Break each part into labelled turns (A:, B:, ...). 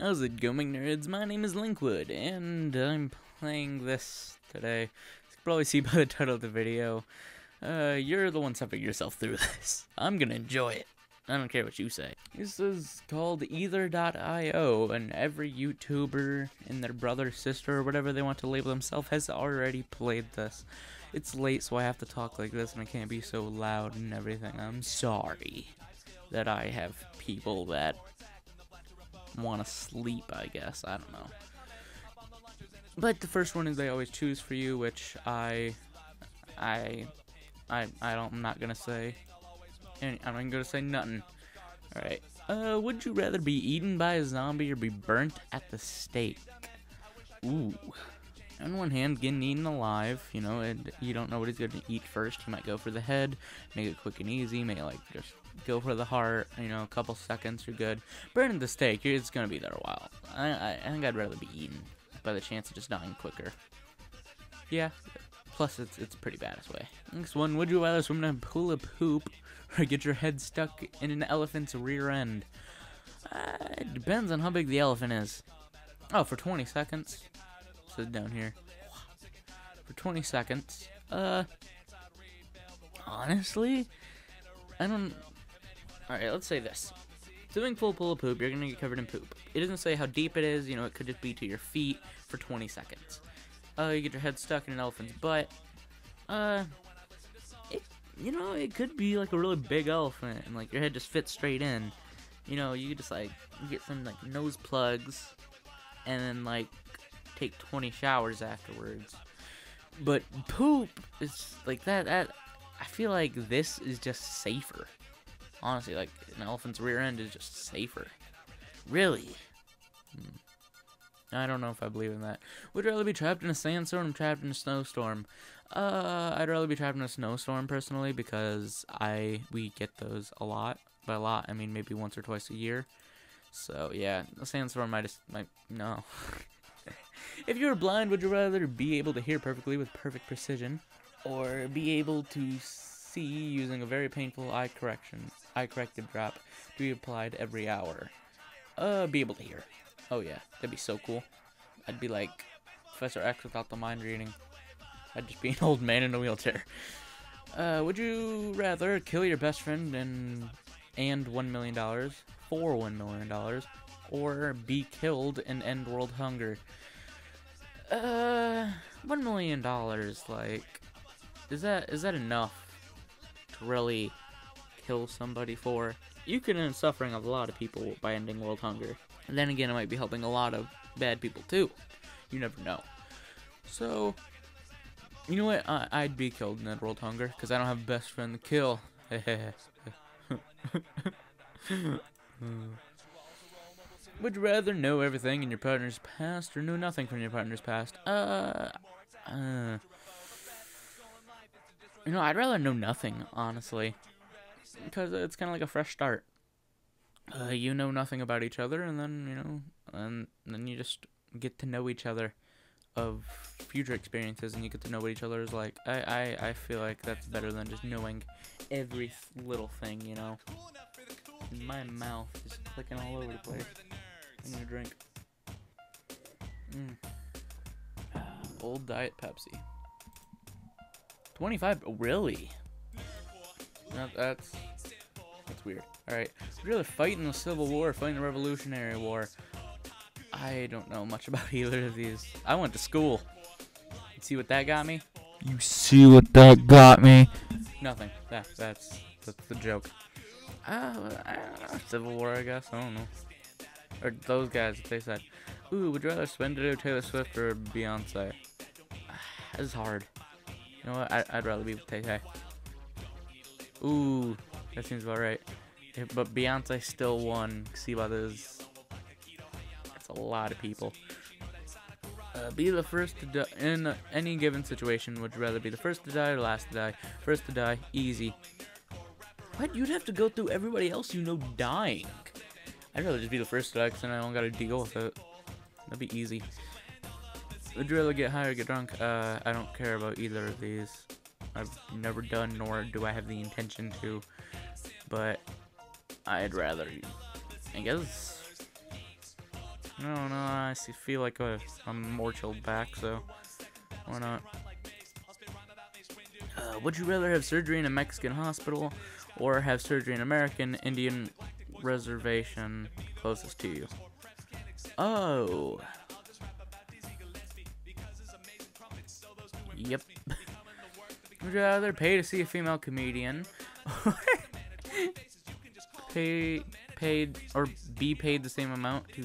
A: How's it going, nerds? My name is Linkwood, and I'm playing this today. You can probably see by the title of the video. You're the one suffering yourself through this. I'm gonna enjoy it. I don't care what you say. This is called Either.io, and every YouTuber and their brother, sister, or whatever they want to label themselves has already played this. It's late, so I have to talk like this, and I can't be so loud and everything. I'm sorry that I have people that want to sleep, I guess. I don't know. But the first one is they always choose for you, which I'm not gonna say. I'm not gonna say nothing. Alright. Would you rather be eaten by a zombie or be burnt at the stake? Ooh. On one hand, getting eaten alive, you know, and you don't know what he's gonna eat first. He might go for the head, make it quick and easy, may like just go for the heart, you know, a couple seconds, you're good. Burning the stake, it's gonna be there a while. I think I'd rather be eaten by the chance of just dying quicker. Yeah, plus it's a pretty badass way. Next one, would you rather swim in a pool of poop or get your head stuck in an elephant's rear end? It depends on how big the elephant is. Oh, for 20 seconds. Sit down here. For 20 seconds. Honestly, I don't. Alright, let's say this. Swimming pool full of poop, you're gonna get covered in poop. It doesn't say how deep it is, you know, it could just be to your feet for 20 seconds. You get your head stuck in an elephant's butt. It could be like a really big elephant, and like your head just fits straight in. You know, you could just like get some like nose plugs, and then like take 20 showers afterwards. But poop is like that. I feel like this is just safer. Honestly, like an elephant's rear end is just safer. Really? I don't know if I believe in that. Would you rather be trapped in a sandstorm or trapped in a snowstorm? I'd rather be trapped in a snowstorm personally, because we get those a lot. By a lot, I mean maybe once or twice a year. So yeah, a sandstorm no. If you were blind, would you rather be able to hear perfectly with perfect precision, or be able to see using a very painful eye corrective drop to be applied every hour? Be able to hear. Oh yeah, that'd be so cool. I'd be like Professor X without the mind reading. I'd just be an old man in a wheelchair. Would you rather kill your best friend and $1 million for $1 million, or be killed and end world hunger? $1 million, like, is that enough to really kill somebody for? You can end suffering of a lot of people by ending world hunger. And then again, it might be helping a lot of bad people too. You never know. So, you know what? I'd be killed and end world hunger, because I don't have a best friend to kill. Would you rather know everything in your partner's past or know nothing from your partner's past? I'd rather know nothing, honestly, because it's kind of like a fresh start. You know nothing about each other, and then, and then you just get to know each other of future experiences, and you get to know what each other is like. I feel like that's better than just knowing every little thing, you know. My mouth is clicking all over the place. I'm gonna drink. Old Diet Pepsi. 25? Oh, really? That's weird. Alright. Would you rather fight in the Civil War or fight in the Revolutionary War? I don't know much about either of these. I went to school. You see what that got me?
B: You see what that got me?
A: Nothing. That's the joke. I don't know. Civil War, I guess. I don't know. Or those guys, if they said, ooh, would you rather spend it with Taylor Swift or Beyonce? This is hard. You know what? I'd rather be with Tay-Tay. Ooh, that seems about right. But Beyonce still won. See about this? That's a lot of people. Be the first to die in any given situation. Would you rather be the first to die or last to die? First to die, easy. What? You'd have to go through everybody else you know dying. I'd rather just be the first to die, because then I don't gotta deal with it. That'd be easy. Would you rather get high or get drunk? I don't care about either of these. I've never done, nor do I have the intention to. But I'd rather, I guess, I don't know, I feel like I'm more chilled back, so why not? Would you rather have surgery in a Mexican hospital or have surgery in American Indian reservation closest to you? Oh. Yep. Would you rather pay to see a female comedian or paid or be paid the same amount to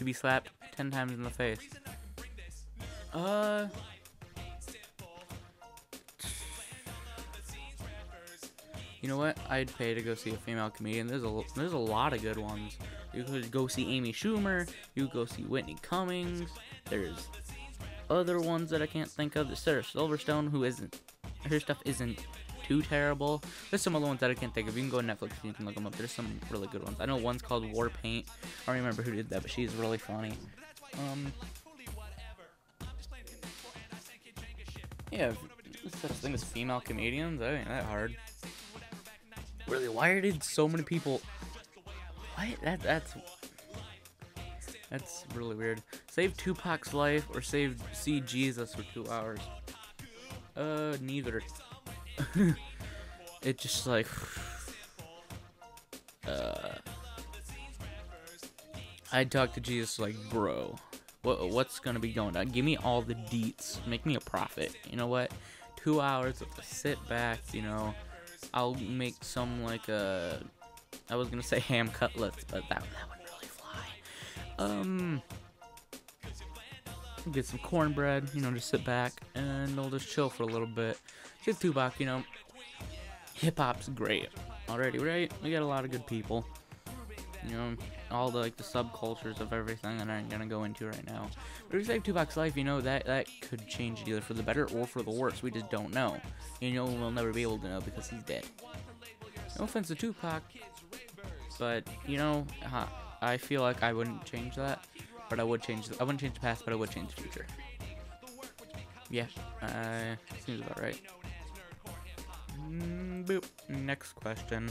A: be slapped 10 times in the face? You know what? I'd pay to go see a female comedian. There's a lot of good ones. You could go see Amy Schumer. You could go see Whitney Cummings. There's other ones that I can't think of. There's Sarah Silverstone, her stuff isn't too terrible. There's some other ones that I can't think of. You can go to Netflix and you can look them up. There's some really good ones. I know one's called War Paint. I don't remember who did that, but she's really funny. Yeah, there's such thing as female comedians. That ain't that hard. Really, why did so many people? What? That's really weird. Save Tupac's life or see Jesus for 2 hours. Neither. It just like. I'd talk to Jesus like, bro, what's gonna be going on? Give me all the deets. Make me a profit. You know what? 2 hours of to sit back. You know, I'll make some like I was gonna say ham cutlets, but that wouldn't really fly. Get some cornbread. You know, just sit back and I'll just chill for a little bit. Just Tupac. You know, hip hop's great already, right? We got a lot of good people. You know, all the the subcultures of everything that I ain't gonna go into right now. But if we save Tupac's life, you know, that could change it either for the better or for the worse. We just don't know. You know, we'll never be able to know because he's dead. No offense to Tupac, but you know, I feel like I wouldn't change that, but I wouldn't change the past, but I would change the future. Yeah, seems about right. Boop. Next question.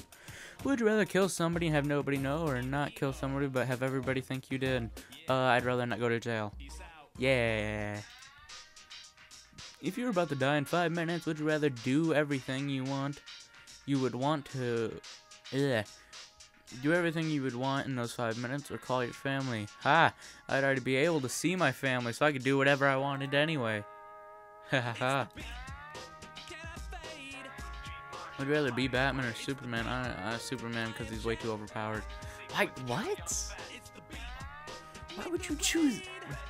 A: Would you rather kill somebody and have nobody know, or not kill somebody but have everybody think you did? I'd rather not go to jail. Yeah. If you were about to die in 5 minutes, would you rather do everything you would want to do everything you would want in those 5 minutes, or call your family? I'd already be able to see my family, so I could do whatever I wanted anyway. Ha ha ha. Would you rather be Batman or Superman? Superman, because he's way too overpowered. Like, what? Why would you choose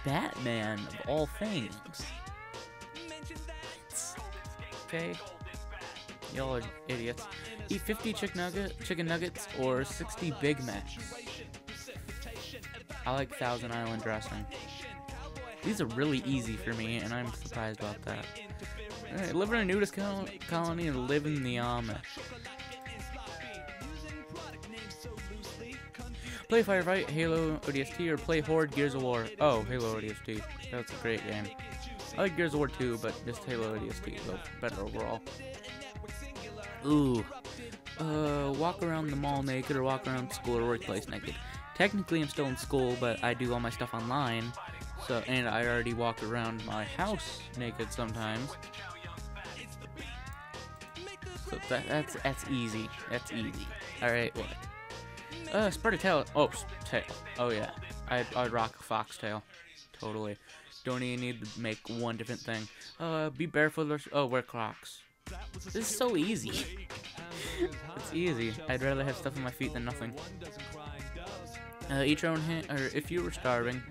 A: Batman of all things? Okay. Y'all are idiots. Eat 50 chicken nuggets or 60 Big Macs. I like Thousand Island dressing. These are really easy for me, and I'm surprised about that. Alright, live in a nudist colony and live in the Amish. Play Firefight, Halo ODST, or play Horde, Gears of War. Oh, Halo ODST. That's a great game. I like Gears of War too, but just Halo ODST is better overall. Ooh. Walk around the mall naked or walk around school or workplace naked. Technically, I'm still in school, but I do all my stuff online. So, and I already walk around my house naked sometimes. So that's easy. That's easy. All right, what? Spread a tail. Oh, tail. Oh yeah. I'd rock a foxtail. Totally. Don't even need to make one different thing. Be barefoot or wear Crocs. This is so easy. It's easy. I'd rather have stuff on my feet than nothing. Eat your own hand, or if you were starving,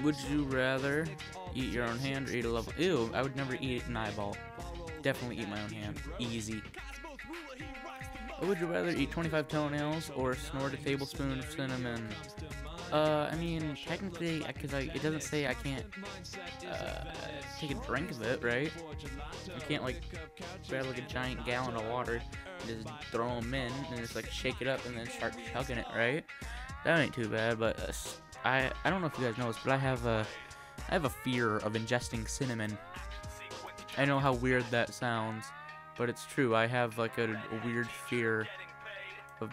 A: would you rather eat your own hand or eat a level? Ew, I would never eat an eyeball. Definitely eat my own hand. Easy. Or would you rather eat 25 toenails or snort a tablespoon of cinnamon? I mean, technically, because it doesn't say I can't take a drink of it, right? I can't like grab like a giant gallon of water and just throw them in and just like shake it up and then start chugging it, right? That ain't too bad. But I don't know if you guys know this, but I have a fear of ingesting cinnamon. I know how weird that sounds, but it's true. I have like a weird fear of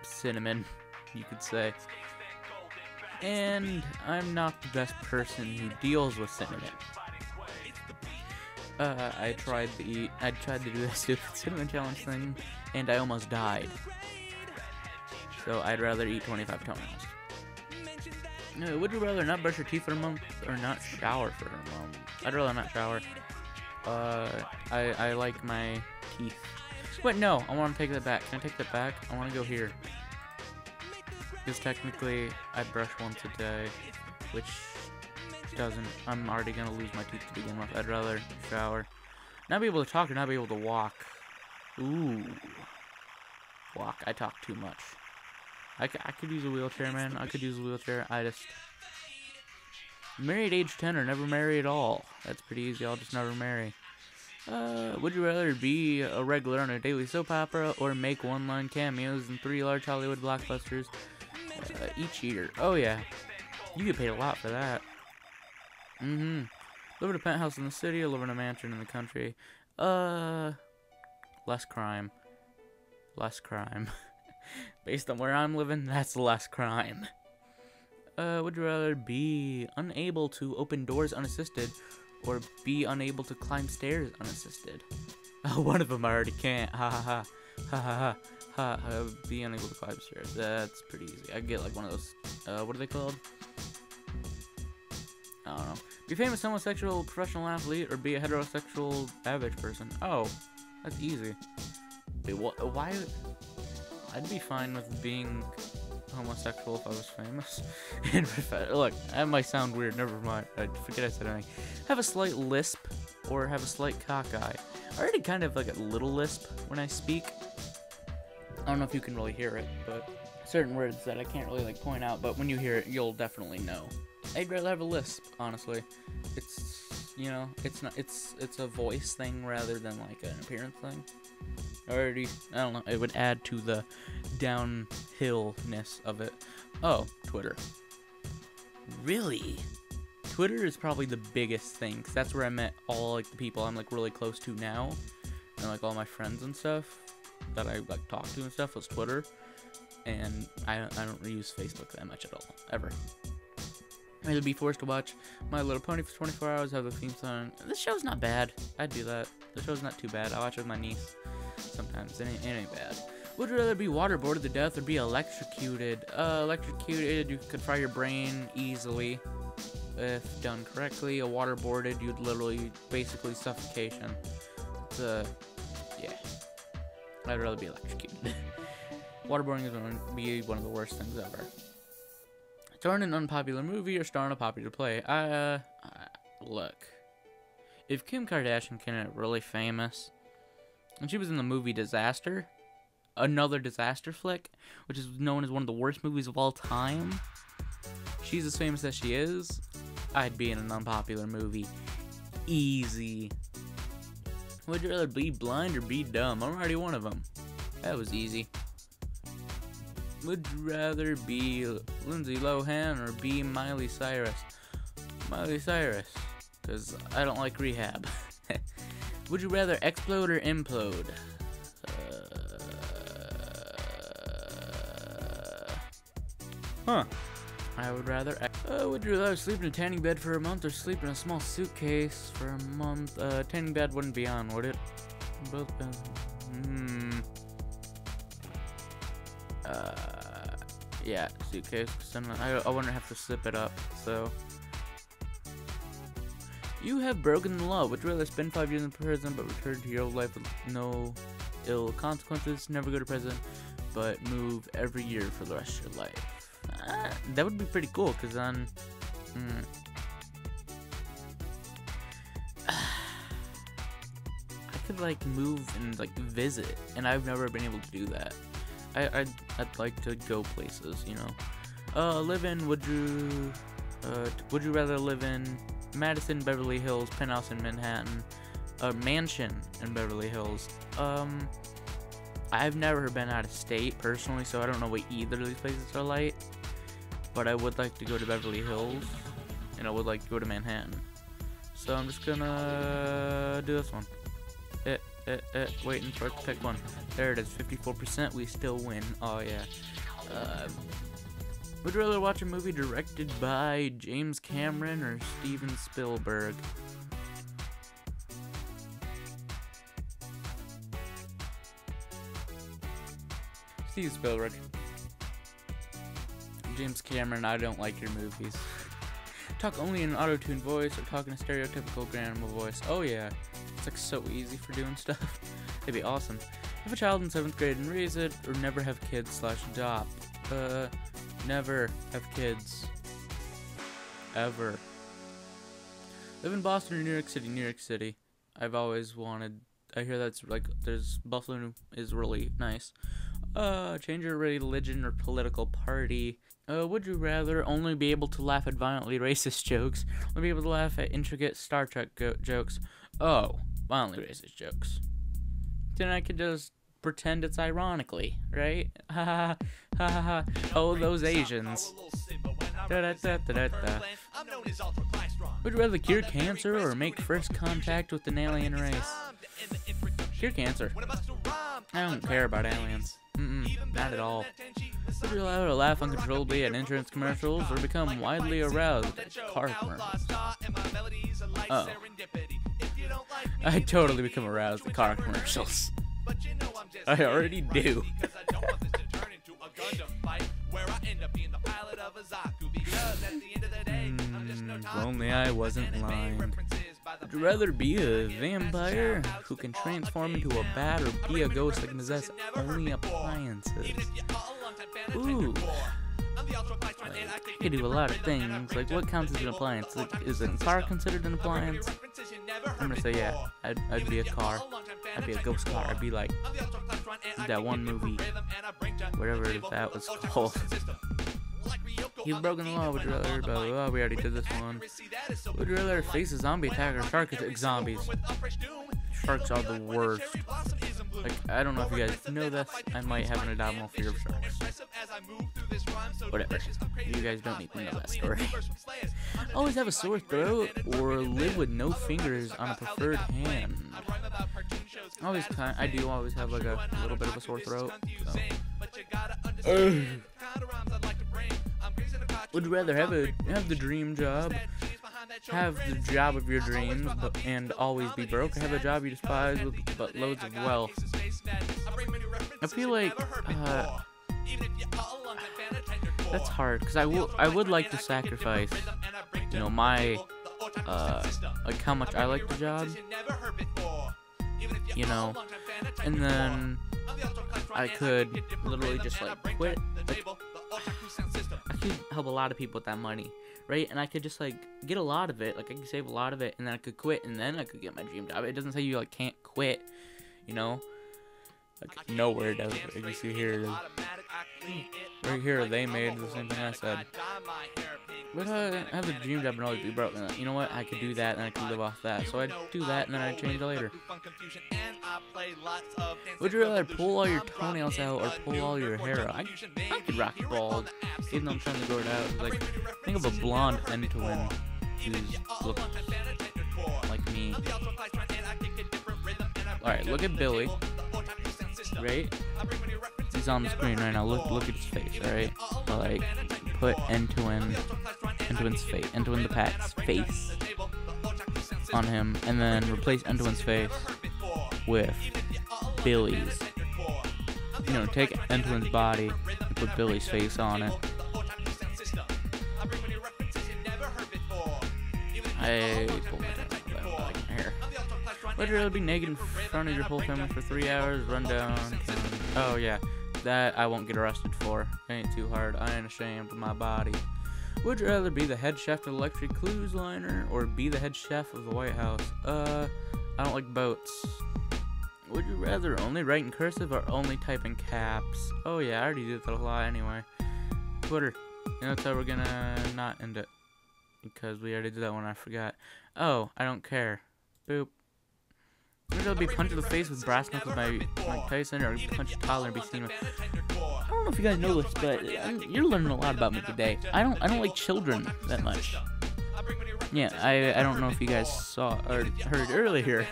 A: cinnamon, you could say. and I'm not the best person who deals with cinnamon. I tried to do that stupid cinnamon challenge thing, and I almost died. So I'd rather eat 25 toenails. No, would you rather not brush your teeth for a month or not shower for a month? I'd rather not shower. I like my teeth. Wait, no, I want to take that back. Can I take that back? I want to go here. Because technically, I brush once a day, which doesn't. I'm already gonna lose my teeth to begin with. I'd rather shower. Not be able to talk or not be able to walk. Ooh. Walk. I talk too much. I could use a wheelchair, man. I could use a wheelchair. Married age 10 or never marry at all. That's pretty easy. I'll just never marry. Would you rather be a regular on a daily soap opera or make one-line cameos in 3 large Hollywood blockbusters each year? Oh, yeah. You get paid a lot for that. Live in a penthouse in the city or live in a mansion in the country? Less crime. Less crime. Based on where I'm living, that's less crime. Would you rather be unable to open doors unassisted or be unable to climb stairs unassisted? One of them I already can't. Ha ha ha. Ha ha ha. Ha. Be unable to climb stairs. That's pretty easy. I get like one of those. What are they called? I don't know. Be a famous homosexual professional athlete or be a heterosexual average person. Oh, that's easy. Wait, what? Why? I'd be fine with being homosexual if I was famous. Look, that might sound weird. Never mind. I forget I said anything. Have a slight lisp or have a slight cockeye. I already kind of like a little lisp when I speak. I don't know if you can really hear it, but certain words that I can't really like point out. But when you hear it, you'll definitely know. I'd rather have a lisp, honestly. It's, you know, it's a voice thing rather than like an appearance thing. I don't know, it would add to the downhill-ness of it. Oh, Twitter. Really? Twitter is probably the biggest thing, because that's where I met all, like, the people I'm, like, really close to now. And, like, all my friends and stuff that I, like, talk to and stuff was Twitter. And I don't use Facebook that much at all, ever. I'd be forced to watch My Little Pony for 24 hours, have the theme song. This show's not bad. I'd do that. The show's not too bad. I watch it with my niece. Sometimes it ain't bad. Would you rather be waterboarded to death or be electrocuted? Electrocuted, you could fry your brain easily if done correctly. A waterboarded, you'd literally basically suffocation. Yeah. I'd rather be electrocuted. Waterboarding is going to be one of the worst things ever. Star in an unpopular movie or star in a popular play? Look. If Kim Kardashian can get really famous, and she was in the movie Disaster, another disaster flick, which is known as one of the worst movies of all time. She's as famous as she is. I'd be in an unpopular movie. Easy. Would you rather be blind or be dumb? I'm already one of them. That was easy. Would you rather be Lindsay Lohan or be Miley Cyrus? Miley Cyrus, because I don't like rehab. Would you rather explode or implode? I would rather. Would you rather sleep in a tanning bed for a month or sleep in a small suitcase for a month? Tanning bed wouldn't be on, would it? Both beds. Yeah, suitcase. I wouldn't have to zip it up. So. You have broken the law. Would you rather spend 5 years in prison but return to your old life with no ill consequences? Never go to prison, but move every year for the rest of your life. That would be pretty cool, because then... I could, like, move and, like, visit, and I've never been able to do that. I'd like to go places, you know. Would you rather live in Madison, Beverly Hills, penthouse in Manhattan, a mansion in Beverly Hills? I've never been out of state personally, so I don't know what either of these places are like. But I would like to go to Beverly Hills, and I would like to go to Manhattan. So I'm just gonna do this one. Waiting for it to pick one. There it is, 54%. We still win. Oh yeah. Would you rather watch a movie directed by James Cameron or Steven Spielberg? Steven Spielberg. James Cameron, I don't like your movies. Talk only in an auto-tuned voice or talk in a stereotypical grandma voice. Oh yeah, it's like so easy for doing stuff. It'd be awesome. Have a child in 7th grade and raise it, or never have kids / adopt. Never have kids. Ever. Live in Boston or New York City? New York City. I've always wanted. I hear that's like Buffalo is really nice. Change your religion or political party. Would you rather only be able to laugh at violently racist jokes, or be able to laugh at intricate Star Trek jokes? Oh, violently racist jokes. Then I could just pretend it's ironically, right? Ha ha ha ha ha. Oh, those Asians. Da da da da da da. Would you rather cure cancer or make first contact with an alien race? Cure cancer. I don't care about aliens. Not at all. Would you rather laugh uncontrollably at insurance commercials or become widely aroused at car commercials? Oh. I totally become aroused at car commercials. I already do. If only I wasn't lying. Would you rather be a vampire who can transform into a bat, or be a ghost that can possess only appliances? Ooh. I could do a lot of things. Like, what counts as an appliance? Like, is a car considered an appliance? I'm gonna say yeah. I'd be a car. I'd be a ghost car. I'd be like that one movie, whatever that was called. You've broken the law. Would you rather? Blah, blah, blah. We already did this one. Would you rather face a zombie attack or shark attack? Zombies. Sharks are the worst. Like, I don't know if you guys know this. I might have an abdominal fear of sharks. Whatever. You guys don't need to know that story. Always have a sore throat or live with no fingers on a preferred hand. I do always have like a little bit of a sore throat. So. Would you rather have the dream job, have the job of your dreams, and always be broke, or have a job you despise but loads of wealth? I feel like that's hard, because I would like to sacrifice, you know, my like how much I like the job, you know, and then I could literally just like quit. Like, I could help a lot of people with that money, right? And I could just like get a lot of it, like I could save a lot of it, and then I could quit, and then I could get my dream job. It doesn't say you like can't quit, you know? Like nowhere does it. You see here, right here, they made the same thing I said. But I have the dream job and always be broke. And you know what? I could do that, and I could live off that. So I'd do that, and then I'd change it later. Would you rather pull all your toenails out or pull all your hair out? I could rock bald, even though I'm trying to grow it out. Like, think of a blonde end twin who looks like me. Alright, look at Billy. Right? He's on the screen right now. Look at his face, alright? Like, put Entwin's face, Entwin the Pat's face on him, and then replace Entwin's face with Billy's. You know, take Entwin's body and put Billy's face on it. I pulled my hair. Would you rather be naked in front of your whole family for 3 hours, run down? Oh yeah, that I won't get arrested for. It ain't too hard. I ain't ashamed of my body. Would you rather be the head chef of the Electric Cruise Liner or be the head chef of the White House? I don't like boats. Would you rather only write in cursive or only type in caps? Oh yeah, I already did that a lot anyway. Twitter. You know, that's how we're gonna not end it. Because we already did that one, I forgot. Oh, I don't care. Boop. Would you be punched in the face with brass knuckles by Mike Tyson, or punch a toddler and be seen with... I don't know if you guys know this, but you're learning a lot about me today. I don't like children that much. Yeah, I don't know if you guys saw or heard earlier,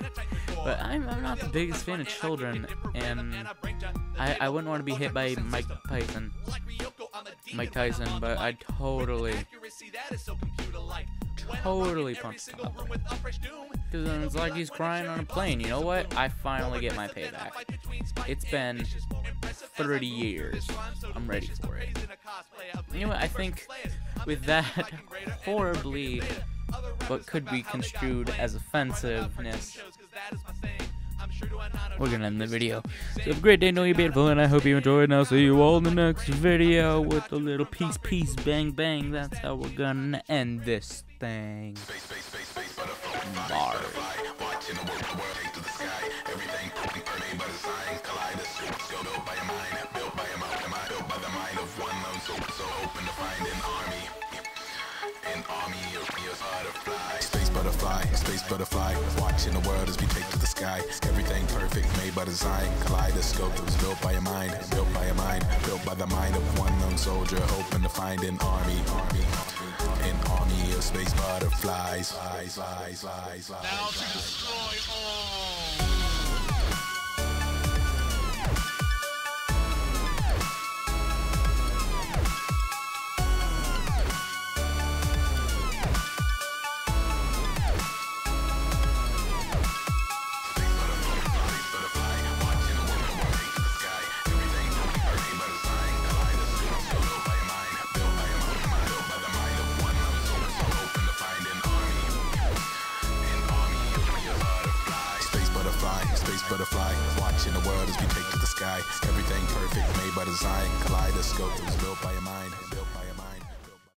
A: but I'm not the biggest fan of children, and I wouldn't want to be hit by Mike Tyson. Mike Tyson, but I totally punched the top. Because then it's like he's crying on a plane. You know what? I finally get my payback. It's been 30 years. I'm ready for it. You know what? I think with that horribly what could be construed as offensiveness, we're gonna end the video. So have a great day, know you're beautiful, and I hope you enjoyed, and I'll see you all in the next video with a little peace, bang, bang. That's how we're gonna end this thing. Bars.
C: Space butterfly, watching the world as we take to the sky. Everything perfect, made by design. Kaleidoscope that was built by your mind, built by the mind of one lone soldier, hoping to find an army of space butterflies. Now to destroy all. Butterfly, watching the world as we take to the sky. Everything perfect, made by design. Kaleidoscope that was built by your mind.